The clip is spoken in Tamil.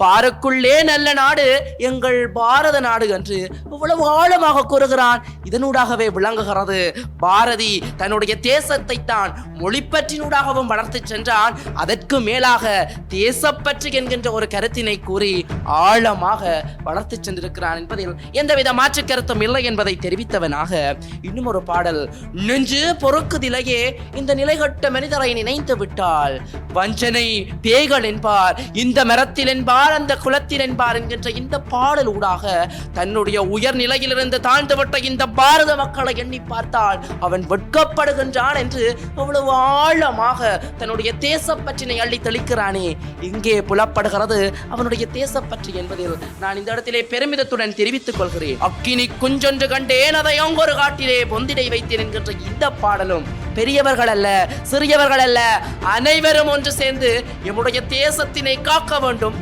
பாருக்குள்ளே நல்ல நாடு எங்கள் பாரத நாடு என்று இவ்வளவு ஆழமாக கூறுகிறான். இதனூடாகவே விளங்குகிறது பாரதி தன்னுடைய தேசத்தை தான் மொழிப்பற்றினூடாகவும் வளர்த்து சென்றான். அதற்கு மேலாக தேசப்பற்று என்கின்ற ஒரு கருத்தினை கூறி ஆழமாக வளர்த்து சென்றிருக்கிறான் என்பதில் எந்தவித மாற்று கருத்தும் இல்லை என்பதை தெரிவித்தவனாக இன்னும் ஒரு பாடல். நெஞ்சு பொறுக்குதிலேயே இந்த நிலைகட்ட மனிதரை நினைத்து விட்டால் வஞ்சனை பேய்கள் என்பார், இந்த மரத்தில் என்பார், அந்த குலத்தில் என்பார் என்கின்ற இந்த பாடல் ஊடாக தன்னுடைய உயர் நிலையிலிருந்து தாழ்ந்துவிட்ட இந்த பாரத மக்களை எண்ணி பார்த்தால் அவன் வெட்கப்படுகின்றான் என்று அவ்வளவு ஆழமாக தன்னுடைய தேசப்பற்றினை அள்ளி தெளிக்கிறானே. இங்கே புலப்படுகிறது அவனுடைய தேசப்பற்று என்பதில் நான் இந்த இடத்திலே பெருமிதத்துடன் தெரிவித்துக் கொள்கிறேன். அக்கினி குஞ்சொன்று கண்டேன் அதை அங்கொரு காட்டிலே பொந்திடை வைத்தேன் என்கின்ற இந்த பாடலும் பெரியவர்கள் அல்ல, சிறியவர்கள் அல்ல, அனைவரும் ஒன்று சேர்ந்து எம்முடைய தேசத்தினை காக்க வேண்டும்,